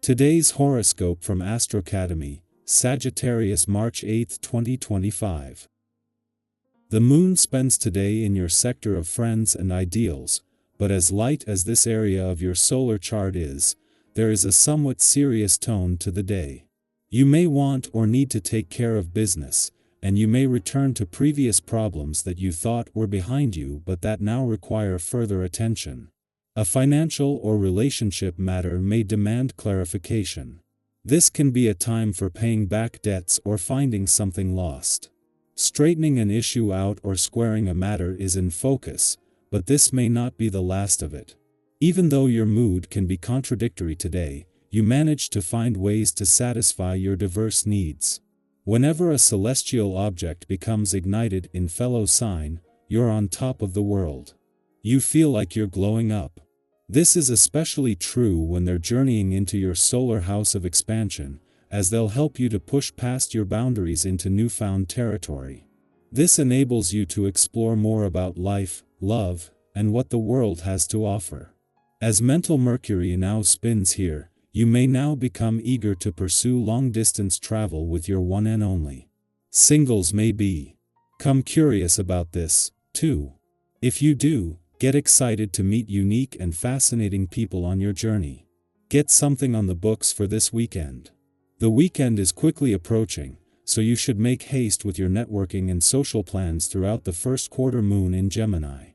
Today's horoscope from AstroCademy, Sagittarius, March 8, 2025. The moon spends today in your sector of friends and ideals, but as light as this area of your solar chart is, there is a somewhat serious tone to the day. You may want or need to take care of business, and you may return to previous problems that you thought were behind you but that now require further attention. A financial or relationship matter may demand clarification. This can be a time for paying back debts or finding something lost. Straightening an issue out or squaring a matter is in focus, but this may not be the last of it. Even though your mood can be contradictory today, you manage to find ways to satisfy your diverse needs. Whenever a celestial object becomes ignited in fellow sign, you're on top of the world. You feel like you're glowing up. This is especially true when they're journeying into your solar house of expansion, as they'll help you to push past your boundaries into newfound territory. This enables you to explore more about life, love, and what the world has to offer. As mental Mercury now spins here, you may now become eager to pursue long-distance travel with your one and only. Singles may become curious about this, too. If you do, get excited to meet unique and fascinating people on your journey. Get something on the books for this weekend. The weekend is quickly approaching, so you should make haste with your networking and social plans throughout the first quarter moon in Gemini.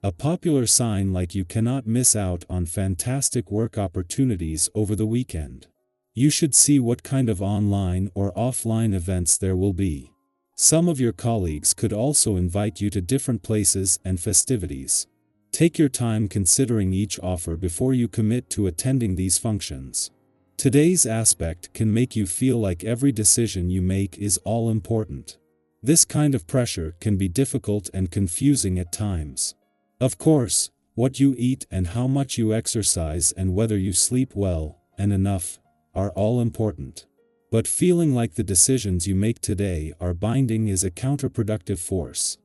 A popular sign like you cannot miss out on fantastic work opportunities over the weekend. You should see what kind of online or offline events there will be. Some of your colleagues could also invite you to different places and festivities. Take your time considering each offer before you commit to attending these functions. Today's aspect can make you feel like every decision you make is all important. This kind of pressure can be difficult and confusing at times. Of course, what you eat and how much you exercise and whether you sleep well and enough are all important. But feeling like the decisions you make today are binding is a counterproductive force.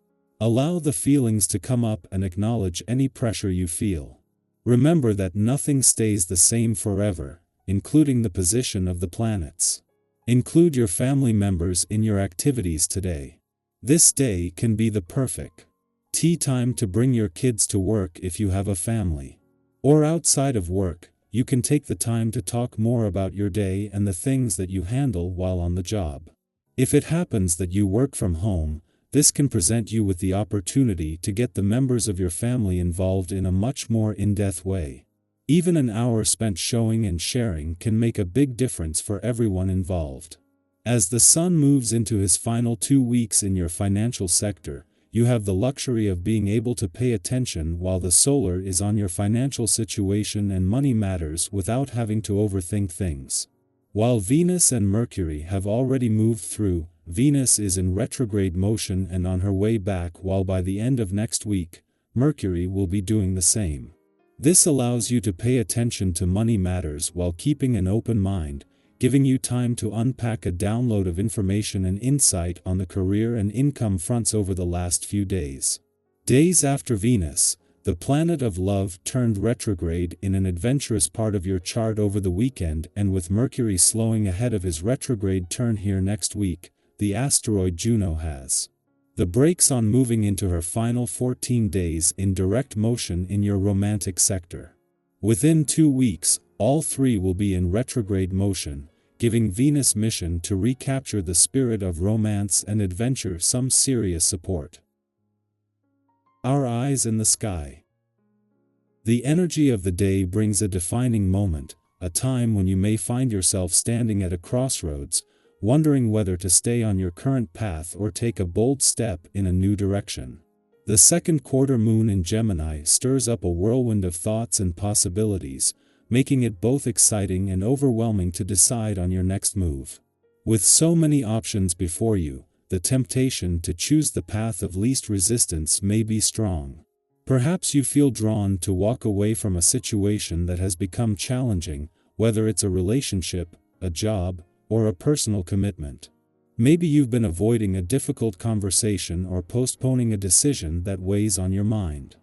Allow the feelings to come up and acknowledge any pressure you feel. Remember that nothing stays the same forever, including the position of the planets. Include your family members in your activities today. This day can be the perfect tea time to bring your kids to work if you have a family. Or outside of work, you can take the time to talk more about your day and the things that you handle while on the job. If it happens that you work from home, this can present you with the opportunity to get the members of your family involved in a much more in-depth way. Even an hour spent showing and sharing can make a big difference for everyone involved. As the sun moves into his final 2 weeks in your financial sector, you have the luxury of being able to pay attention while the solar is on your financial situation and money matters without having to overthink things. While Venus and Mercury have already moved through, Venus is in retrograde motion and on her way back, while by the end of next week, Mercury will be doing the same. This allows you to pay attention to money matters while keeping an open mind, giving you time to unpack a download of information and insight on the career and income fronts over the last few days. Days after Venus, the planet of love, turned retrograde in an adventurous part of your chart over the weekend, and with Mercury slowing ahead of his retrograde turn here next week, the asteroid Juno has the brakes on, moving into her final 14 days in direct motion in your romantic sector. Within 2 weeks, all three will be in retrograde motion, giving Venus' mission to recapture the spirit of romance and adventure some serious support. Our eyes in the sky. The energy of the day brings a defining moment, a time when you may find yourself standing at a crossroads, wondering whether to stay on your current path or take a bold step in a new direction. The second quarter moon in Gemini stirs up a whirlwind of thoughts and possibilities, making it both exciting and overwhelming to decide on your next move. With so many options before you, the temptation to choose the path of least resistance may be strong. Perhaps you feel drawn to walk away from a situation that has become challenging, whether it's a relationship, a job, or a personal commitment. Maybe you've been avoiding a difficult conversation or postponing a decision that weighs on your mind.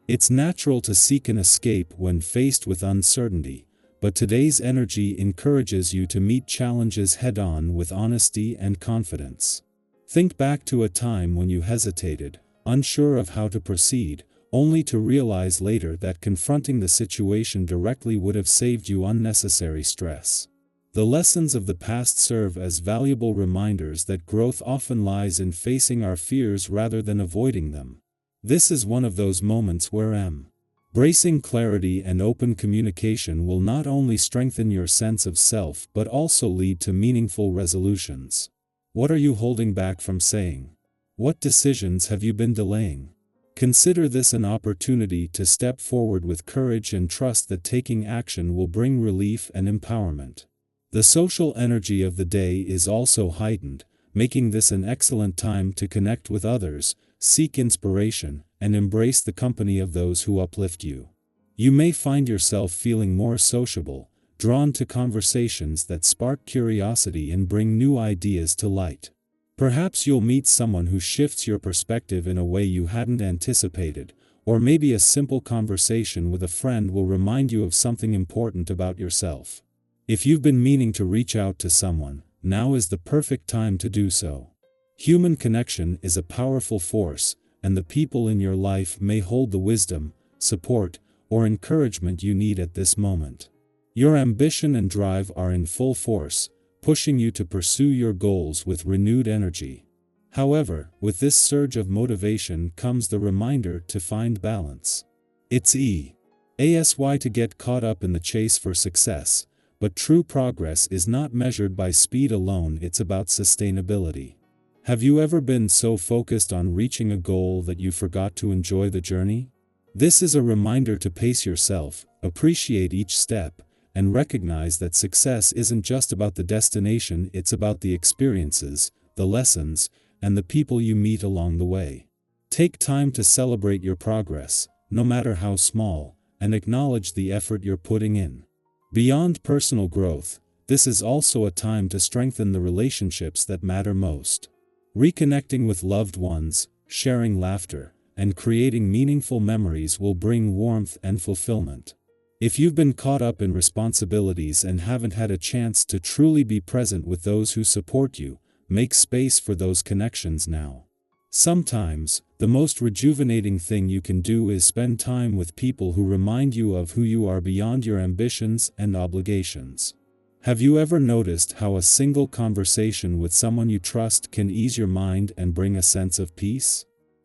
It's natural to seek an escape when faced with uncertainty, but today's energy encourages you to meet challenges head-on with honesty and confidence. Think back to a time when you hesitated, unsure of how to proceed, only to realize later that confronting the situation directly would have saved you unnecessary stress. The lessons of the past serve as valuable reminders that growth often lies in facing our fears rather than avoiding them. This is one of those moments where embracing clarity and open communication will not only strengthen your sense of self but also lead to meaningful resolutions. What are you holding back from saying? What decisions have you been delaying? Consider this an opportunity to step forward with courage and trust that taking action will bring relief and empowerment. The social energy of the day is also heightened, making this an excellent time to connect with others, seek inspiration, and embrace the company of those who uplift you. You may find yourself feeling more sociable, drawn to conversations that spark curiosity and bring new ideas to light. Perhaps you'll meet someone who shifts your perspective in a way you hadn't anticipated, or maybe a simple conversation with a friend will remind you of something important about yourself. If you've been meaning to reach out to someone, now is the perfect time to do so. Human connection is a powerful force, and the people in your life may hold the wisdom, support, or encouragement you need at this moment. Your ambition and drive are in full force, pushing you to pursue your goals with renewed energy. However, with this surge of motivation comes the reminder to find balance. It's easy to get caught up in the chase for success, but true progress is not measured by speed alone, it's about sustainability. Have you ever been so focused on reaching a goal that you forgot to enjoy the journey? This is a reminder to pace yourself, appreciate each step, and recognize that success isn't just about the destination, it's about the experiences, the lessons, and the people you meet along the way. Take time to celebrate your progress, no matter how small, and acknowledge the effort you're putting in. Beyond personal growth, this is also a time to strengthen the relationships that matter most. Reconnecting with loved ones, sharing laughter, and creating meaningful memories will bring warmth and fulfillment. If you've been caught up in responsibilities and haven't had a chance to truly be present with those who support you, make space for those connections now. Sometimes, the most rejuvenating thing you can do is spend time with people who remind you of who you are beyond your ambitions and obligations. Have you ever noticed how a single conversation with someone you trust can ease your mind and bring a sense of peace?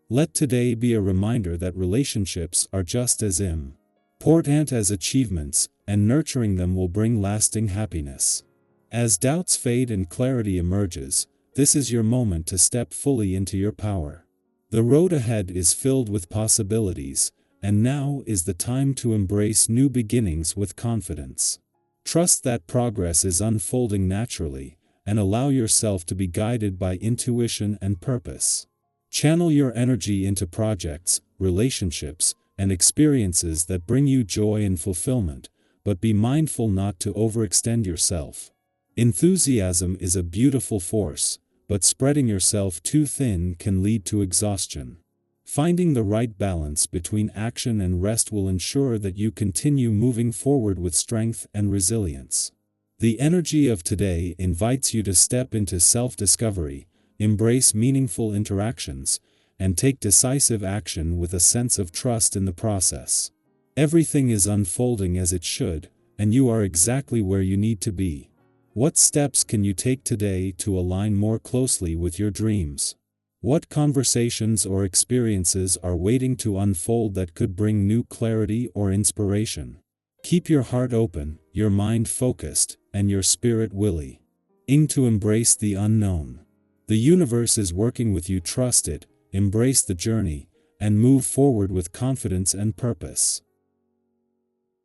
Let today be a reminder that relationships are just as important as achievements, and nurturing them will bring lasting happiness. As doubts fade and clarity emerges, this is your moment to step fully into your power. The road ahead is filled with possibilities, and now is the time to embrace new beginnings with confidence. Trust that progress is unfolding naturally, and allow yourself to be guided by intuition and purpose. Channel your energy into projects, relationships, and experiences that bring you joy and fulfillment, but be mindful not to overextend yourself. Enthusiasm is a beautiful force, but spreading yourself too thin can lead to exhaustion. Finding the right balance between action and rest will ensure that you continue moving forward with strength and resilience. The energy of today invites you to step into self-discovery, embrace meaningful interactions, and take decisive action with a sense of trust in the process. Everything is unfolding as it should, and you are exactly where you need to be. What steps can you take today to align more closely with your dreams? What conversations or experiences are waiting to unfold that could bring new clarity or inspiration? Keep your heart open, your mind focused, and your spirit willing to embrace the unknown. The universe is working with you. Trust it, embrace the journey, and move forward with confidence and purpose.